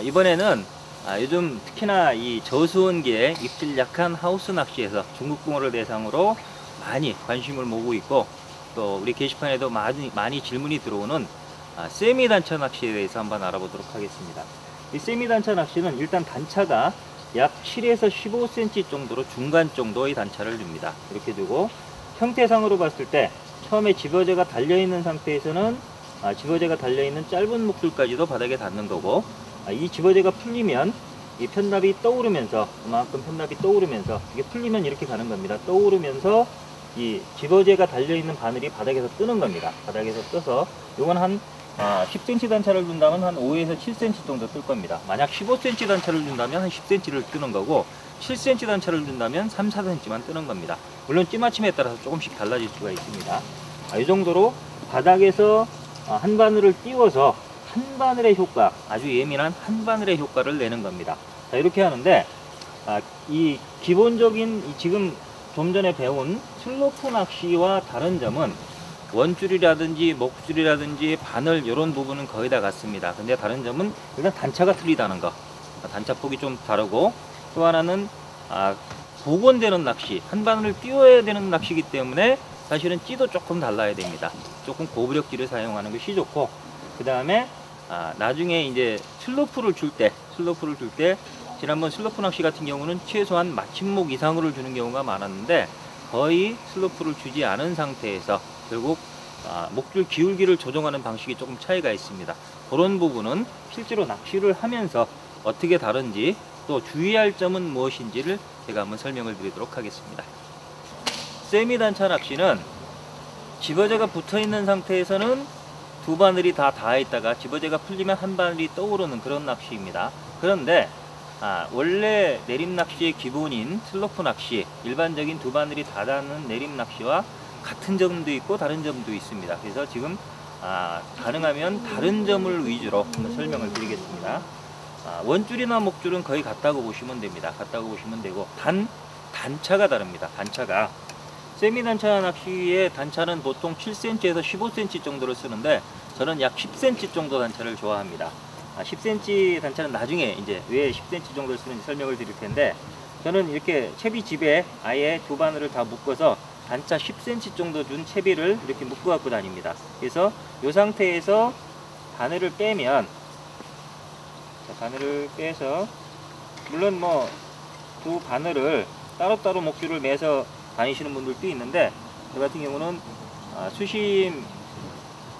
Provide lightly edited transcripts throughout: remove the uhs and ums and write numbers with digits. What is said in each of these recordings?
이번에는 요즘 특히나 이 저수온기에 입질 약한 하우스 낚시에서 중국붕어를 대상으로 많이 관심을 모으고 있고, 또 우리 게시판에도 많이 질문이 들어오는 세미 단차 낚시에 대해서 한번 알아보도록 하겠습니다. 이 세미 단차 낚시는 일단 단차가 약 7에서 15cm 정도로 중간 정도의 단차를 줍니다. 이렇게 두고 형태상으로 봤을 때 처음에 집어제가 달려있는 상태에서는 집어제가 달려있는 짧은 목줄까지도 바닥에 닿는 거고, 이 집어제가 풀리면 이 편납이 떠오르면서, 그만큼 편납이 떠오르면서 이게 풀리면 이렇게 가는 겁니다. 떠오르면서 이 집어제가 달려있는 바늘이 바닥에서 뜨는 겁니다. 바닥에서 떠서 이건 한 10cm 단차를 준다면 한 5에서 7cm 정도 뜰 겁니다. 만약 15cm 단차를 준다면 한 10cm를 뜨는 거고, 7cm 단차를 준다면 3, 4cm만 뜨는 겁니다. 물론 찌맞춤에 따라서 조금씩 달라질 수가 있습니다. 이 정도로 바닥에서 한 바늘을 띄워서 한 바늘의 효과, 아주 예민한 한 바늘의 효과를 내는 겁니다. 자, 이렇게 하는데 이 기본적인 지금 좀 전에 배운 슬로프 낚시와 다른 점은 원줄이라든지 목줄이라든지 바늘 이런 부분은 거의 다 같습니다. 근데 다른 점은 일단 단차가 틀리다는 거, 단차 폭이 좀 다르고, 또 하나는 복원되는 낚시, 한 바늘을 띄워야 되는 낚시이기 때문에 사실은 찌도 조금 달라야 됩니다. 조금 고부력질을 사용하는 것이 좋고, 그 다음에 나중에 이제 슬로프를 줄 때 지난번 슬로프 낚시 같은 경우는 최소한 마침목 이상으로 주는 경우가 많았는데, 거의 슬로프를 주지 않은 상태에서 결국 목줄 기울기를 조정하는 방식이 조금 차이가 있습니다. 그런 부분은 실제로 낚시를 하면서 어떻게 다른지, 또 주의할 점은 무엇인지를 제가 한번 설명을 드리도록 하겠습니다. 세미 단차 낚시는 집어제가 붙어 있는 상태에서는 두 바늘이 다 닿아 있다가 집어제가 풀리면 한 바늘이 떠오르는 그런 낚시입니다. 그런데 원래 내림 낚시의 기본인 슬로프 낚시, 일반적인 두 바늘이 다 닿는 내림 낚시와 같은 점도 있고 다른 점도 있습니다. 그래서 지금 가능하면 다른 점을 위주로 한번 설명을 드리겠습니다. 원줄이나 목줄은 거의 같다고 보시면 됩니다. 같다고 보시면 되고, 단차가 다릅니다. 단차가 세미 단차 낚시의 단차는 보통 7cm에서 15cm 정도를 쓰는데, 저는 약 10cm 정도 단차를 좋아합니다. 10cm 단차는 나중에 이제 왜 10cm 정도를 쓰는지 설명을 드릴 텐데, 저는 이렇게 채비 집에 아예 두 바늘을 다 묶어서 단차 10cm 정도 준 채비를 이렇게 묶어 갖고 다닙니다. 그래서 이 상태에서 바늘을 빼면, 바늘을 빼서, 물론 뭐 두 바늘을 따로따로 목줄을 매서 다니시는 분들도 있는데, 저 같은 경우는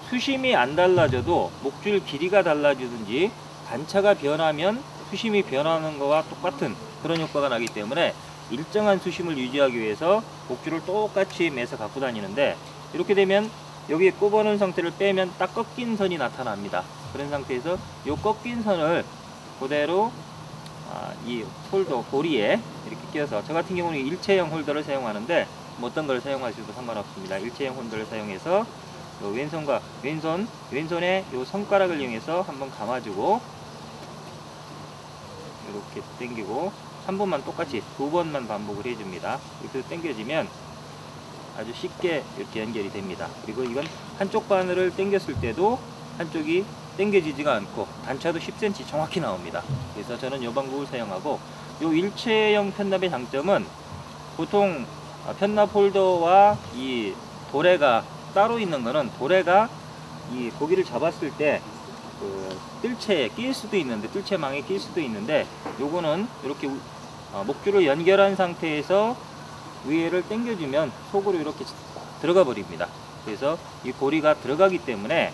수심이 안 달라져도 목줄 길이가 달라지든지 단차가 변하면 수심이 변하는 것과 똑같은 그런 효과가 나기 때문에 일정한 수심을 유지하기 위해서 목줄을 똑같이 매서 갖고 다니는데, 이렇게 되면 여기에 꼽아놓은 상태를 빼면 딱 꺾인 선이 나타납니다. 그런 상태에서 이 꺾인 선을 그대로 이 홀더 고리에 이렇게 끼워서, 저 같은 경우는 일체형 홀더를 사용하는데 뭐 어떤 걸 사용하셔도 상관없습니다. 일체형 홀더를 사용해서 왼손에 이 손가락을 이용해서 한번 감아주고, 이렇게 당기고, 한 번만 똑같이 두 번만 반복을 해줍니다. 이렇게 당겨지면 아주 쉽게 이렇게 연결이 됩니다. 그리고 이건 한쪽 바늘을 당겼을 때도 한쪽이 당겨지지가 않고 단차도 10cm 정확히 나옵니다. 그래서 저는 이 방법을 사용하고, 이 일체형 편납의 장점은 보통 편납 홀더와 이 도래가 따로 있는 거는, 도래가 이 고기를 잡았을 때 뜰채에 낄 수도 있는데, 뜰채망에 낄 수도 있는데, 요거는 이렇게 목줄을 연결한 상태에서 위에를 당겨주면 속으로 이렇게 들어가 버립니다. 그래서 이 고리가 들어가기 때문에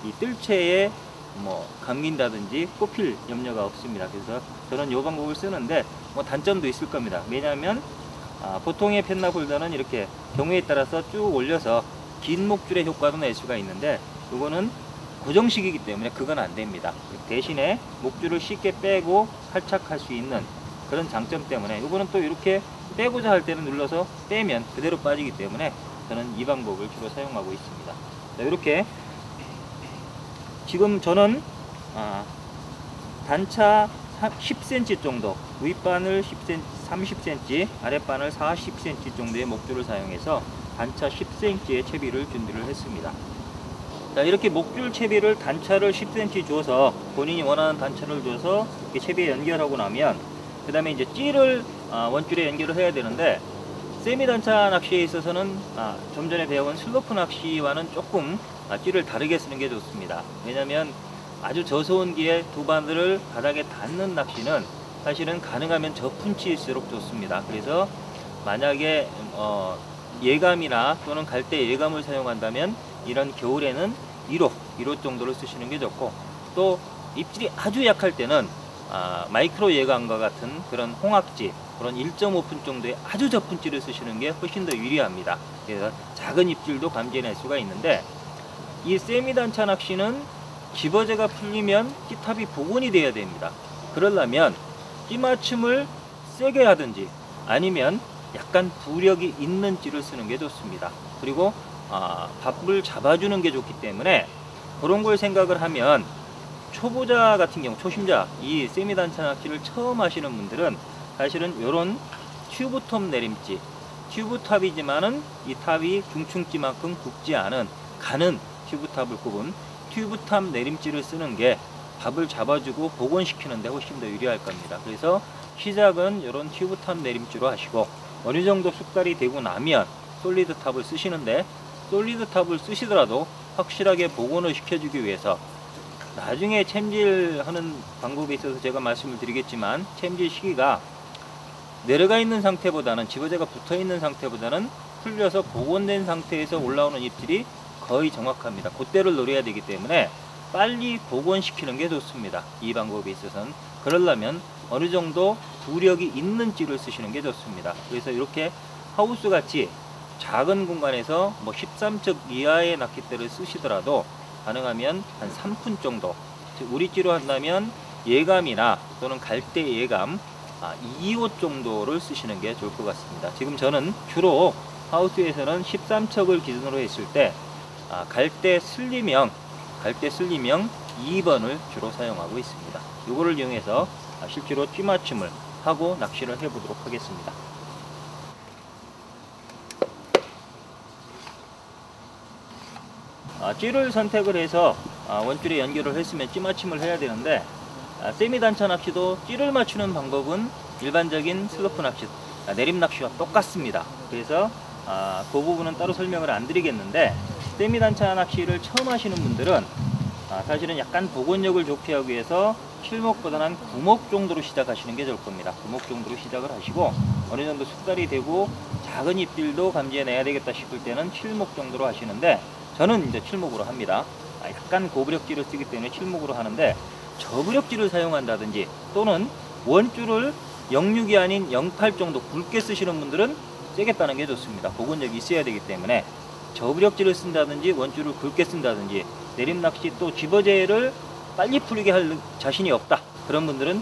이 뜰채에 뭐 감긴다든지 꼽힐 염려가 없습니다. 그래서 저는 이 방법을 쓰는데, 뭐 단점도 있을 겁니다. 왜냐하면 보통의 편납 홀더는 이렇게 경우에 따라서 쭉 올려서 긴 목줄의 효과도 낼 수가 있는데, 이거는 고정식이기 때문에 그건 안 됩니다. 대신에 목줄을 쉽게 빼고 탈착할 수 있는 그런 장점 때문에, 이거는 또 이렇게 빼고자 할 때는 눌러서 빼면 그대로 빠지기 때문에 저는 이 방법을 주로 사용하고 있습니다. 자, 이렇게 지금 저는 단차 10cm 정도, 윗바늘 10cm, 30cm, 아랫바늘 40cm 정도의 목줄을 사용해서 단차 10cm의 채비를 준비를 했습니다. 자, 이렇게 목줄 채비를 단차를 10cm 줘서 본인이 원하는 단차를 줘서 이렇게 채비에 연결하고 나면 그 다음에 이제 찌를 원줄에 연결을 해야 되는데, 세미 단차 낚시에 있어서는 좀 전에 배운 슬로프 낚시와는 조금 찌를 다르게 쓰는 게 좋습니다. 왜냐하면 아주 저소온 기에 두 바늘을 바닥에 닿는 낚시는 사실은 가능하면 저푼치일수록 좋습니다. 그래서 만약에 예감이나 또는 갈대 예감을 사용한다면 이런 겨울에는 1호 정도를 쓰시는 게 좋고, 또 입질이 아주 약할 때는 마이크로 예감과 같은 그런 홍학지, 그런 1.5푼 정도의 아주 저푼치를 쓰시는 게 훨씬 더 유리합니다. 그래서 작은 입질도 감지해낼 수가 있는데, 이 세미 단차 낚시는 집어제가 풀리면 찌탑이 복원이 돼야 됩니다. 그러려면 찌맞춤을 세게 하든지 아니면 약간 부력이 있는 찌를 쓰는 게 좋습니다. 그리고 밥을 잡아주는 게 좋기 때문에 그런 걸 생각을 하면 초보자 같은 경우, 초심자, 이 세미 단차 낚시를 처음 하시는 분들은 사실은 이런 튜브톱 내림찌, 튜브탑이지만은 이 탑이 중충찌만큼 굵지 않은 가는 튜브탑을 꼽은 튜브탑 내림찌를 쓰는 게 밥을 잡아주고 복원시키는 데 훨씬 더 유리할 겁니다. 그래서 시작은 이런 튜브탑 내림찌로 하시고, 어느 정도 숙달이 되고 나면 솔리드 탑을 쓰시는데, 솔리드 탑을 쓰시더라도 확실하게 복원을 시켜주기 위해서 나중에 챔질하는 방법에 있어서 제가 말씀을 드리겠지만, 챔질 시기가 내려가 있는 상태보다는, 집어제가 붙어 있는 상태보다는 풀려서 복원된 상태에서 올라오는 입질이 거의 정확합니다. 그때를 노려야 되기 때문에 빨리 복원시키는 게 좋습니다. 이 방법에 있어서는. 그러려면 어느 정도 부력이 있는 찌를 쓰시는 게 좋습니다. 그래서 이렇게 하우스 같이 작은 공간에서 13척 이하의 낚싯대를 쓰시더라도 가능하면 한 3푼 정도, 우리 찌로 한다면 예감이나 또는 갈대 예감 2호 정도를 쓰시는 게 좋을 것 같습니다. 지금 저는 주로 하우스에서는 13척을 기준으로 했을 때 갈대 슬리명 2번을 주로 사용하고 있습니다. 이거를 이용해서 실제로 찌맞춤을 하고 낚시를 해보도록 하겠습니다. 찌를 선택을 해서 원줄에 연결을 했으면 찌맞춤을 해야 되는데, 세미 단차 낚시도 찌를 맞추는 방법은 일반적인 슬로프 낚시, 내림 낚시와 똑같습니다. 그래서 그 부분은 따로 설명을 안 드리겠는데, 세미 단차 낚시를 처음 하시는 분들은 사실은 약간 복원력을 좋게 하기 위해서 7목보다는 9목 정도로 시작하시는 게 좋을 겁니다. 9목 정도로 시작을 하시고, 어느 정도 숙달이 되고 작은 입질도 감지해내야 되겠다 싶을 때는 7목 정도로 하시는데, 저는 이제 7목으로 합니다. 약간 고부력질을 쓰기 때문에 7목으로 하는데, 저부력질을 사용한다든지 또는 원줄을 06이 아닌 08 정도 굵게 쓰시는 분들은 세게 따는 게 좋습니다. 복원력이 있어야 되기 때문에 저부력질을 쓴다든지 원줄을 굵게 쓴다든지, 내림낚시 또 집어제를 빨리 풀리게 할 자신이 없다, 그런 분들은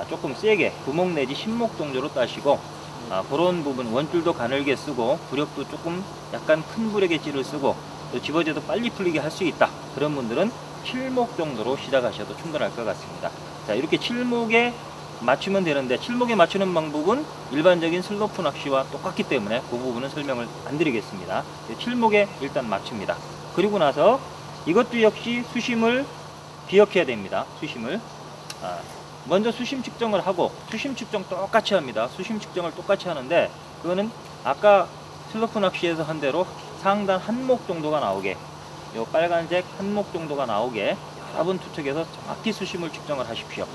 조금 세게 9목 내지 10목 정도로 따시고, 그런 부분 원줄도 가늘게 쓰고 부력도 조금 약간 큰 부력의 찌를 쓰고 또 집어제도 빨리 풀리게 할 수 있다, 그런 분들은 7목 정도로 시작하셔도 충분할 것 같습니다. 자, 이렇게 7목에 맞추면 되는데, 7목에 맞추는 방법은 일반적인 슬로프 낚시와 똑같기 때문에 그 부분은 설명을 안 드리겠습니다. 7목에 일단 맞춥니다. 그리고 나서 이것도 역시 수심을 기억해야 됩니다. 수심을 먼저 수심 측정을 하고, 수심 측정 똑같이 합니다. 수심 측정을 똑같이 하는데, 그거는 아까 슬로프 낚시에서 한 대로 상단 한 목 정도가 나오게, 요 빨간색 한 목 정도가 나오게 여러분 투척해서 정확히 수심을 측정을 하십시오.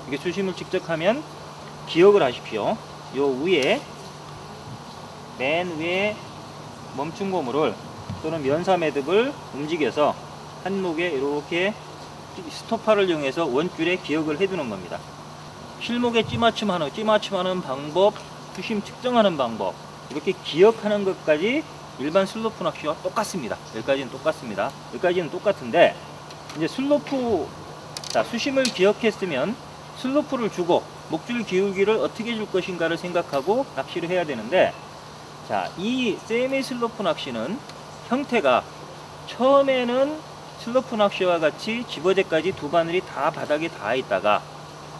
이게 수심을 측정하면 기억을 하십시오. 요 위에, 맨 위에 멈춘 고무를 또는 면사 매듭을 움직여서 한 목에 이렇게 스토퍼를 이용해서 원줄에 기억을 해두는 겁니다. 실목에 찌맞춤하는 방법, 수심 측정하는 방법, 이렇게 기억하는 것까지 일반 슬로프 낚시와 똑같습니다. 여기까지는 똑같습니다. 여기까지는 똑같은데, 이제 슬로프, 수심을 기억했으면 슬로프를 주고 목줄 기울기를 어떻게 줄 것인가를 생각하고 낚시를 해야 되는데, 이 세미 슬로프 낚시는 형태가 처음에는 슬로프 낚시와 같이 집어제까지 두 바늘이 다 바닥에 닿아 있다가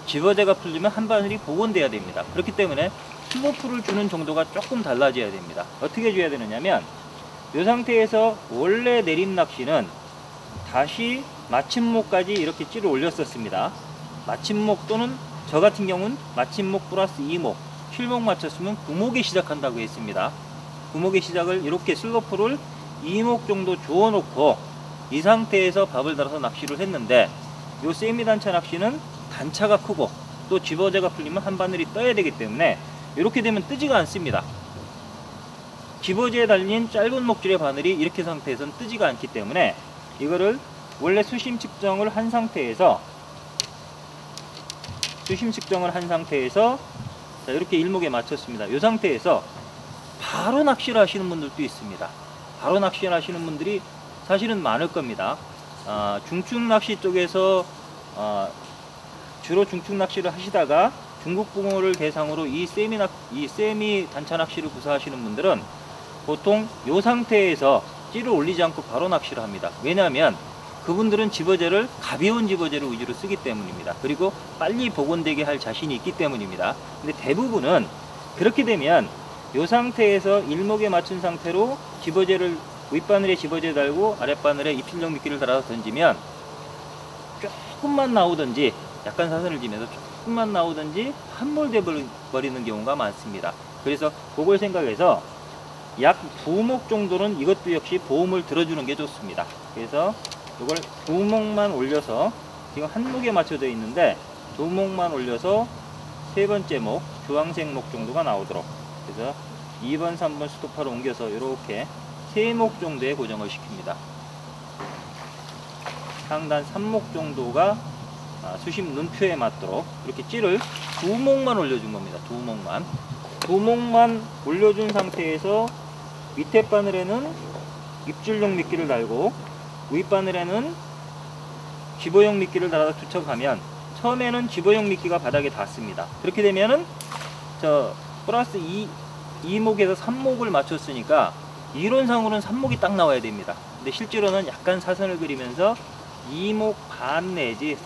집어제가 풀리면 한 바늘이 복원돼야 됩니다. 그렇기 때문에 슬로프를 주는 정도가 조금 달라져야 됩니다. 어떻게 줘야 되느냐면, 이 상태에서 원래 내림 낚시는 다시 마침목까지 이렇게 찌를 올렸었습니다. 마침목 또는 저 같은 경우는 마침목 플러스 2목, 실목 맞췄으면 9목에 시작한다고 했습니다. 9목의 시작을 이렇게 슬로프를 2목 정도 주워 놓고 이 상태에서 밥을 달아서 낚시를 했는데, 요 세미 단차 낚시는 단차가 크고 또 집어제가 풀리면 한 바늘이 떠야 되기 때문에 이렇게 되면 뜨지가 않습니다. 집어제에 달린 짧은 목줄의 바늘이 이렇게 상태에서는 뜨지가 않기 때문에 이거를 원래 수심 측정을 한 상태에서 자, 이렇게 일목에 맞췄습니다. 이 상태에서 바로 낚시를 하시는 분들도 있습니다. 바로 낚시를 하시는 분들이 사실은 많을 겁니다. 중축 낚시 쪽에서 주로 중축 낚시를 하시다가 중국 붕어를 대상으로 이 세미 단차 낚시를 구사하시는 분들은 보통 이 상태에서 찌를 올리지 않고 바로 낚시를 합니다. 왜냐하면 그분들은 집어제를 가벼운 집어제를 위주로 쓰기 때문입니다. 그리고 빨리 복원되게 할 자신이 있기 때문입니다. 근데 대부분은 그렇게 되면 이 상태에서 일목에 맞춘 상태로 집어제를 윗바늘에 집어제 달고 아랫바늘에 입질용 미끼를 달아서 던지면 조금만 나오든지, 약간 사선을 지면서 조금만 나오든지 함몰돼 버리는 경우가 많습니다. 그래서 그걸 생각해서 약 2목 정도는 이것도 역시 보험을 들어주는 게 좋습니다. 그래서 이걸 2목만 올려서, 지금 한 목에 맞춰져 있는데 2목만 올려서 세 번째 목, 주황색 목 정도가 나오도록, 그래서 2번, 3번 스토퍼로 옮겨서 이렇게 3목 정도에 고정을 시킵니다. 상단 3목 정도가 수심 눈표에 맞도록 이렇게 찌를 2목만 올려준 겁니다. 2목만 올려준 상태에서 밑에 바늘에는 입질용 미끼를 달고 윗바늘에는 집어용 미끼를 달아서 투척하면 처음에는 집어용 미끼가 바닥에 닿습니다. 그렇게 되면은 저 플러스 2목에서 3목을 맞췄으니까 이론상으로는 3목이 딱 나와야 됩니다. 근데 실제로는 약간 사선을 그리면서 2목 반 내지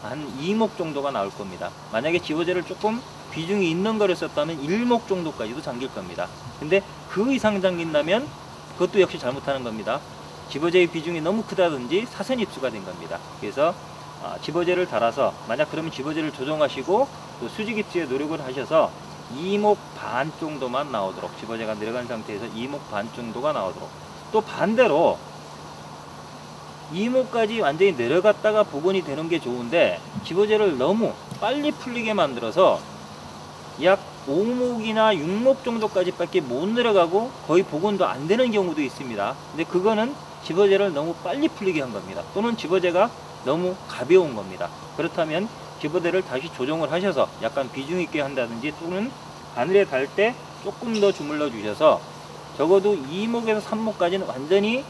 한 2목 정도가 나올 겁니다. 만약에 집어제를 조금 비중이 있는 거를 썼다면 1목 정도까지도 잠길 겁니다. 근데 그 이상 잠긴다면 그것도 역시 잘못하는 겁니다. 집어제의 비중이 너무 크다든지 사선 입수가 된 겁니다. 그래서 집어제를 달아서, 만약 그러면 집어제를 조정하시고 또 수직 입수에 노력을 하셔서 2목 반 정도만 나오도록, 집어제가 내려간 상태에서 2목 반 정도가 나오도록, 또 반대로 2목까지 완전히 내려갔다가 복원이 되는 게 좋은데 집어제를 너무 빨리 풀리게 만들어서 약 5목이나 6목 정도까지 밖에 못 내려가고 거의 복원도 안 되는 경우도 있습니다. 근데 그거는 집어제를 너무 빨리 풀리게 한 겁니다. 또는 집어제가 너무 가벼운 겁니다. 그렇다면 집어제를 다시 조정을 하셔서 약간 비중 있게 한다든지, 또는 바늘에 달 때 조금 더 주물러 주셔서 적어도 2목에서 3목까지는 완전히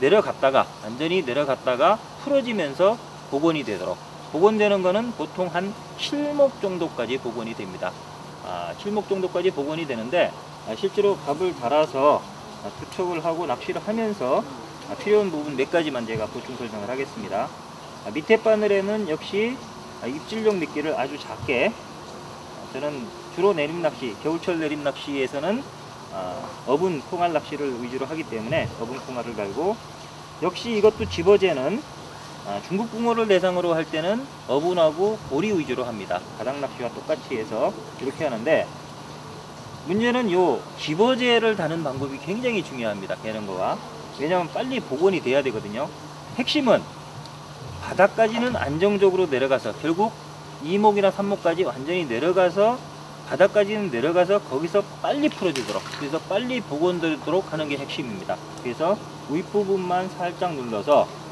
내려갔다가 풀어지면서 복원이 되도록, 복원되는 거는 보통 한 7목 정도까지 복원이 됩니다. 7목 정도까지 복원이 되는데, 실제로 밥을 달아서 투척을 하고 낚시를 하면서 필요한 부분 몇 가지만 제가 보충 설명을 하겠습니다. 밑에 바늘에는 역시 입질용 미끼를 아주 작게, 저는 주로 내림낚시, 겨울철 내림낚시에서는 어분 콩알 낚시를 위주로 하기 때문에 어분 콩알을 달고, 역시 이것도 집어제는 중국 붕어를 대상으로 할 때는 어분하고 보리 위주로 합니다. 바닥 낚시와 똑같이 해서 이렇게 하는데, 문제는 요 집어제를 다는 방법이 굉장히 중요합니다. 개는 거가. 왜냐하면 빨리 복원이 돼야 되거든요. 핵심은 바닥까지는 안정적으로 내려가서, 결국 2목이나 3목까지 완전히 내려가서, 바닥까지는 내려가서 거기서 빨리 풀어지도록, 그래서 빨리 복원되도록 하는 게 핵심입니다. 그래서 윗부분만 살짝 눌러서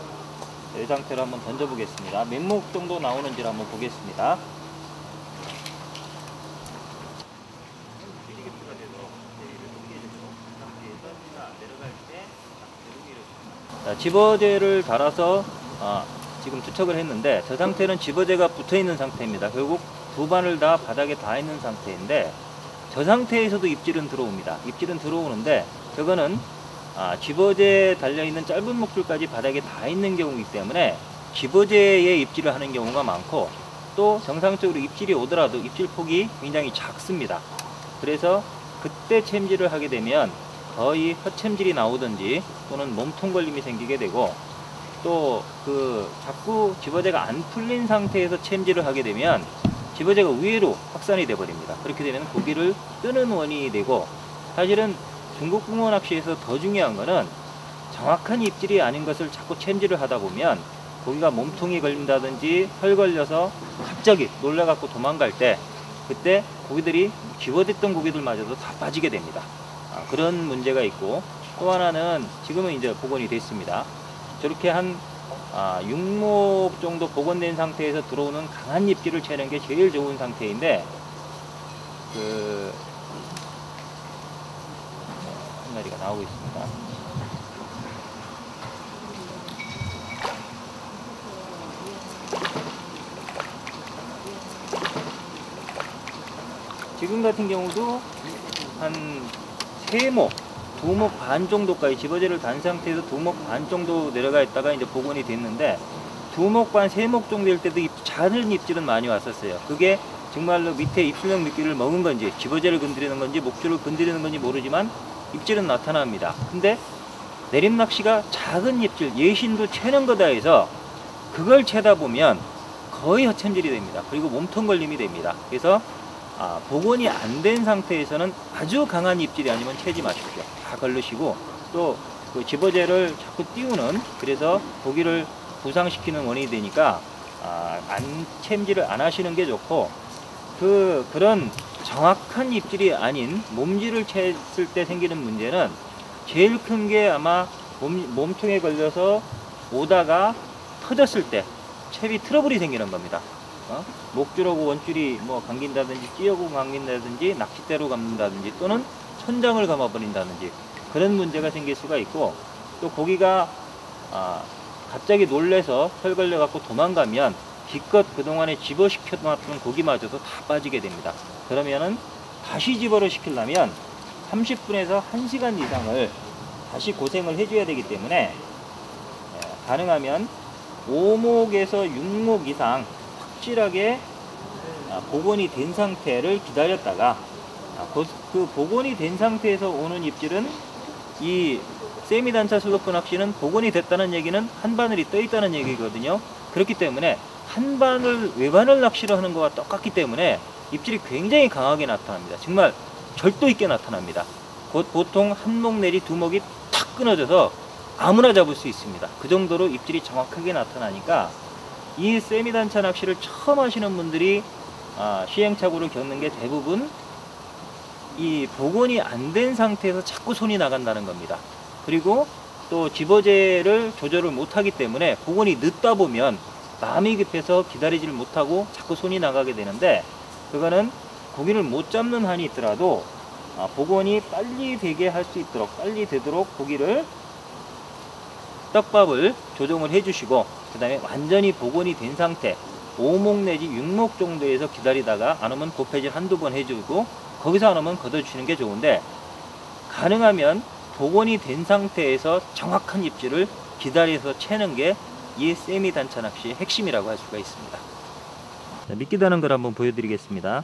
이 상태로 한번 던져 보겠습니다. 몇 목 정도 나오는지를 한번 보겠습니다. 자, 집어제를 달아서 지금 투척을 했는데, 저 상태는 집어제가 붙어 있는 상태입니다. 결국 두 바늘 다 바닥에 닿아 있는 상태인데, 저 상태에서도 입질은 들어옵니다. 입질은 들어오는데, 저거는 집어제에 달려있는 짧은 목줄까지 바닥에 닿아 있는 경우이기 때문에 집어제에 입질을 하는 경우가 많고, 또 정상적으로 입질이 오더라도 입질 폭이 굉장히 작습니다. 그래서 그때 챔질을 하게 되면 거의 허챔질이 나오든지 또는 몸통 걸림이 생기게 되고, 또 자꾸 집어제가 안 풀린 상태에서 챔질을 하게 되면 집어제가 의외로 확산이 돼 버립니다. 그렇게 되면 고기를 뜨는 원인이 되고, 사실은 중국붕어 낚시에서 더 중요한 거는 정확한 입질이 아닌 것을 자꾸 챔질을 하다 보면 고기가 몸통이 걸린다든지 털 걸려서 갑자기 놀라갖고 도망갈 때, 그때 고기들이 집어댔던 고기들마저도 다 빠지게 됩니다. 그런 문제가 있고, 또 하나는 지금은 이제 복원이 됐습니다. 저렇게 한 6목 정도 복원된 상태에서 들어오는 강한 입질을 채는 게 제일 좋은 상태인데, 한 마리가 나오고 있습니다. 지금 같은 경우도 한 3목, 2목 반 정도까지 집어제를 단 상태에서 2목 반 정도 내려가 있다가 이제 복원이 됐는데, 2목 반, 3목 정도 될 때도 작은 입질은 많이 왔었어요. 그게 정말로 밑에 입질형 미끼를 먹은 건지, 집어제를 건드리는 건지, 목줄을 건드리는 건지 모르지만 입질은 나타납니다. 근데 내림낚시가 작은 입질, 예신도 채는 거다 해서 그걸 채다 보면 거의 허챔질이 됩니다. 그리고 몸통 걸림이 됩니다. 그래서 복원이 안 된 상태에서는 아주 강한 입질이 아니면 채지 마십시오. 다 걸르시고, 또 그 집어제를 자꾸 띄우는, 그래서 고기를 부상시키는 원인이 되니까 챔질을 안 하시는 게 좋고, 그런 정확한 입질이 아닌 몸질을 챘을 때 생기는 문제는 제일 큰 게 아마 몸통에 걸려서 오다가 터졌을 때 챕이 트러블이 생기는 겁니다. 목줄하고 원줄이 뭐 감긴다든지, 찌하고 감긴다든지, 낚싯대로 감는다든지, 또는 천장을 감아버린다든지, 그런 문제가 생길 수가 있고, 또 고기가 갑자기 놀래서 털 걸려 갖고 도망가면 기껏 그동안에 집어시켜 놨던 고기마저도 다 빠지게 됩니다. 그러면은 다시 집어를 시키려면 30분에서 1시간 이상을 다시 고생을 해줘야 되기 때문에, 가능하면 5목에서 6목 이상 확실하게 복원이 된 상태를 기다렸다가, 그 복원이 된 상태에서 오는 입질은, 이 세미단차 슬로프 낚시는 복원이 됐다는 얘기는 한 바늘이 떠 있다는 얘기거든요. 그렇기 때문에 한 바늘, 외바늘 낚시를 하는 것과 똑같기 때문에 입질이 굉장히 강하게 나타납니다. 정말 절도 있게 나타납니다. 보통 한 목 내지 2목이 탁 끊어져서 아무나 잡을 수 있습니다. 그 정도로 입질이 정확하게 나타나니까, 이 세미단차 낚시를 처음 하시는 분들이 시행착오를 겪는 게 대부분 이 복원이 안 된 상태에서 자꾸 손이 나간다는 겁니다. 그리고 또 집어제를 조절을 못하기 때문에 복원이 늦다 보면 마음이 급해서 기다리지를 못하고 자꾸 손이 나가게 되는데, 그거는 고기를 못 잡는 한이 있더라도 복원이 빨리 되게 할 수 있도록, 빨리 되도록 고기를, 떡밥을 조정을 해주시고, 그 다음에 완전히 복원이 된 상태 5목 내지 6목 정도에서 기다리다가 안 오면 고패질 한두 번 해주고, 거기서 안 오면 걷어주시는 게 좋은데, 가능하면 복원이 된 상태에서 정확한 입질을 기다려서 채는 게 이 세미 단차 낚시의 핵심이라고 할 수가 있습니다. 자, 미끼 다는 걸 한번 보여드리겠습니다.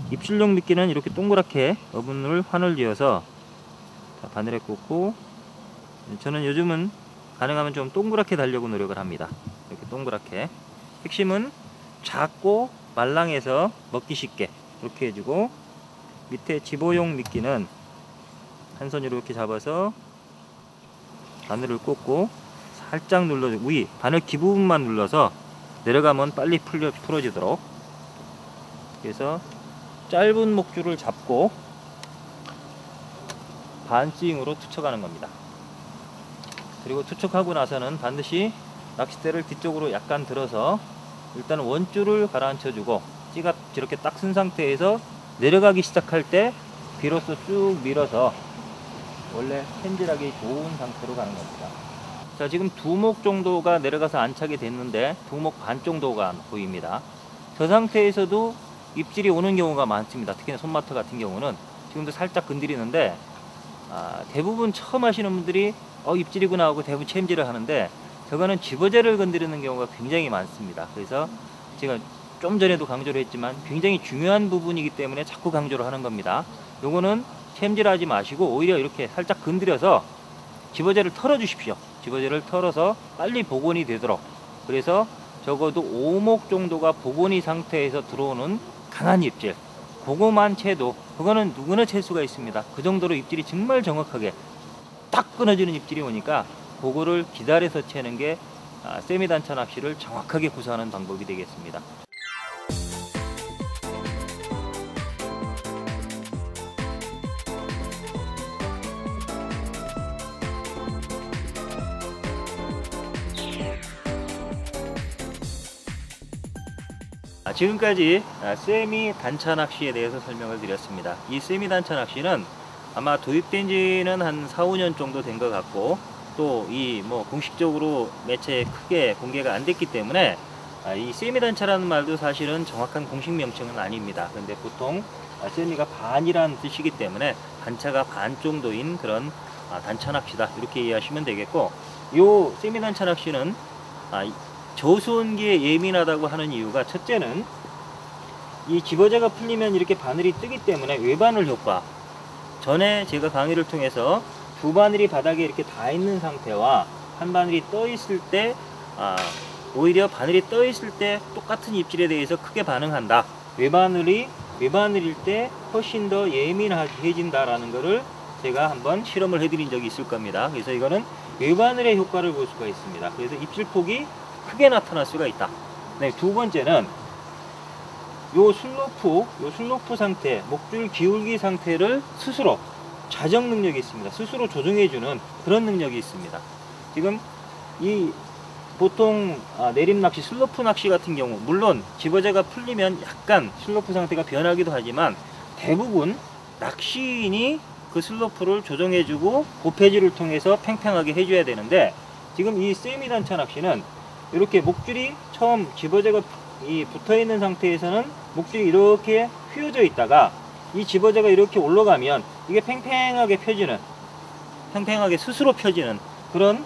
입질용 미끼는 이렇게 동그랗게 어분을 환을 지어서 바늘에 꽂고, 저는 요즘은 가능하면 좀 동그랗게 달려고 노력을 합니다. 이렇게 동그랗게. 핵심은 작고 말랑해서 먹기 쉽게 이렇게 해주고, 밑에 집어용 미끼는 한 손으로 이렇게 잡아서 바늘을 꽂고 살짝 눌러서, 위 바늘 기부분만 눌러서 내려가면 빨리 풀어지도록. 그래서 짧은 목줄을 잡고 반스윙으로 투척하는 겁니다. 그리고 투척하고 나서는 반드시 낚싯대를 뒤쪽으로 약간 들어서 일단 원줄을 가라앉혀 주고, 찌가 저렇게 딱 쓴 상태에서 내려가기 시작할 때 비로소 쭉 밀어서 원래 펜질하기 좋은 상태로 가는 겁니다. 자, 지금 2목 정도가 내려가서 안착이 됐는데 2목 반 정도가 보입니다. 저 상태에서도 입질이 오는 경우가 많습니다. 특히나 손마터 같은 경우는 지금도 살짝 건드리는데, 대부분 처음 하시는 분들이 입질이구나 하고 대부분 챔질을 하는데, 저거는 집어제를 건드리는 경우가 굉장히 많습니다. 그래서 제가 좀 전에도 강조를 했지만 굉장히 중요한 부분이기 때문에 자꾸 강조를 하는 겁니다. 요거는 챔질하지 마시고 오히려 이렇게 살짝 건드려서 집어제를 털어 주십시오. 집어제를 털어서 빨리 복원이 되도록. 그래서 적어도 5목 정도가 복원이 상태에서 들어오는 강한 입질, 그거만 채도, 그거는 누구나 챌 수가 있습니다. 그 정도로 입질이 정말 정확하게 딱 끊어지는 입질이 오니까 그거를 기다려서 채는 게 세미 단차 낚시를 정확하게 구사하는 방법이 되겠습니다. 지금까지 세미 단차 낚시에 대해서 설명을 드렸습니다. 이 세미 단차 낚시는 아마 도입된 지는 한 4, 5년 정도 된 것 같고, 또 이 공식적으로 매체에 크게 공개가 안 됐기 때문에 이 세미 단차라는 말도 사실은 정확한 공식 명칭은 아닙니다. 근데 보통 세미가 반이라는 뜻이기 때문에 단차가 반 정도인 그런 단차 낚시다, 이렇게 이해하시면 되겠고, 요 세미 단차 낚시는 저수온기에 예민하다고 하는 이유가, 첫째는 이 집어제가 풀리면 이렇게 바늘이 뜨기 때문에 외바늘 효과, 전에 제가 강의를 통해서 두 바늘이 바닥에 이렇게 닿아 있는 상태와 한 바늘이 떠 있을 때 오히려 바늘이 떠 있을 때 똑같은 입질에 대해서 크게 반응한다, 외바늘일 때 훨씬 더 예민해진다라는 것을 제가 한번 실험을 해드린 적이 있을 겁니다. 그래서 이거는 외바늘의 효과를 볼 수가 있습니다. 그래서 입질폭이 크게 나타날 수가 있다. 네, 두 번째는 요 슬로프 상태, 목줄 기울기 상태를 스스로 자정 능력이 있습니다. 스스로 조정해주는 그런 능력이 있습니다. 지금 이 보통 내림 낚시, 슬로프 낚시 같은 경우, 물론 집어제가 풀리면 약간 슬로프 상태가 변하기도 하지만 대부분 낚시인이 그 슬로프를 조정해주고 고패질을 통해서 팽팽하게 해줘야 되는데, 지금 이 세미 단차 낚시는 이렇게 목줄이 처음 집어제가 붙어있는 상태에서는 목줄이 이렇게 휘어져 있다가 이 집어제가 이렇게 올라가면 이게 팽팽하게 스스로 펴지는 그런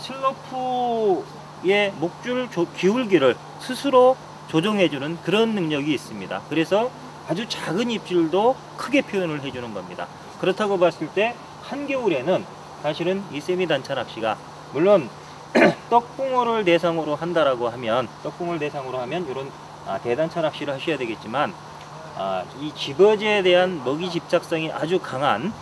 슬로프의 목줄 기울기를 스스로 조정해주는 그런 능력이 있습니다. 그래서 아주 작은 입질도 크게 표현을 해주는 겁니다. 그렇다고 봤을 때 한겨울에는 사실은 이 세미 단차 낚시가, 물론 떡붕어를 대상으로 한다라고 하면, 이런 대단차 낚시를 하셔야 되겠지만, 이 집어제에 대한 먹이 집착성이 아주 강한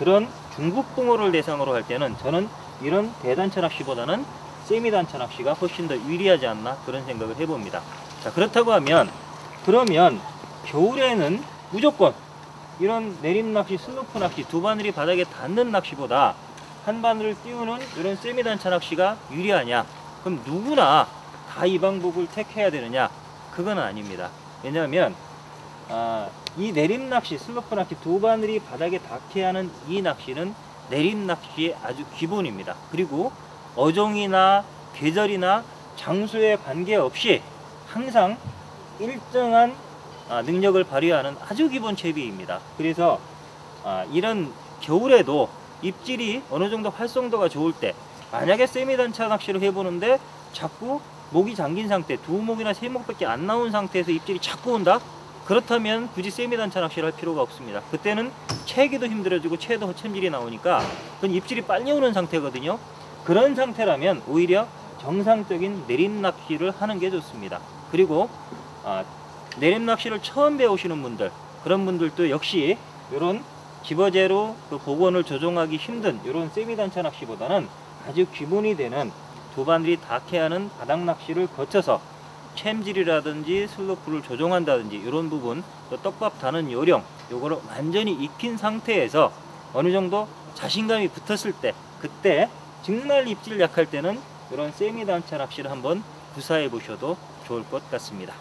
그런 중국붕어를 대상으로 할 때는 저는 이런 대단차 낚시보다는 세미 단차 낚시가 훨씬 더 유리하지 않나, 그런 생각을 해봅니다. 자, 그렇다고 하면, 그러면 겨울에는 무조건 이런 내림 낚시, 슬로프 낚시, 두 바늘이 바닥에 닿는 낚시보다 한 바늘을 띄우는 이런 세미 단차 낚시가 유리하냐? 그럼 누구나 다 이 방법을 택해야 되느냐? 그건 아닙니다. 왜냐하면 이 내림 낚시, 슬로프 낚시, 두 바늘이 바닥에 닿게 하는 이 낚시는 내림 낚시의 아주 기본입니다. 그리고 어종이나 계절이나 장소에 관계없이 항상 일정한 능력을 발휘하는 아주 기본 채비입니다. 그래서 이런 겨울에도 입질이 어느 정도 활성도가 좋을 때, 만약에 세미 단차 낚시를 해보는데 자꾸 목이 잠긴 상태, 두 목이나 세 목밖에 안 나온 상태에서 입질이 자꾸 온다? 그렇다면 굳이 세미 단차 낚시를 할 필요가 없습니다. 그때는 채기도 힘들어지고 채도 허챔질이 나오니까 그건 입질이 빨리 오는 상태거든요. 그런 상태라면 오히려 정상적인 내림 낚시를 하는 게 좋습니다. 그리고 내림 낚시를 처음 배우시는 분들, 그런 분들도 역시 이런 집어제로 그 복원을 조정하기 힘든 이런 세미 단차 낚시보다는 아주 기본이 되는 두 바늘이 닿게 하는 바닥 낚시를 거쳐서 챔질이라든지 슬로프를 조정한다든지 이런 부분, 또 떡밥 다는 요령, 요거를 완전히 익힌 상태에서 어느 정도 자신감이 붙었을 때, 그때 정말 입질 약할 때는 이런 세미 단차 낚시를 한번 구사해 보셔도 좋을 것 같습니다.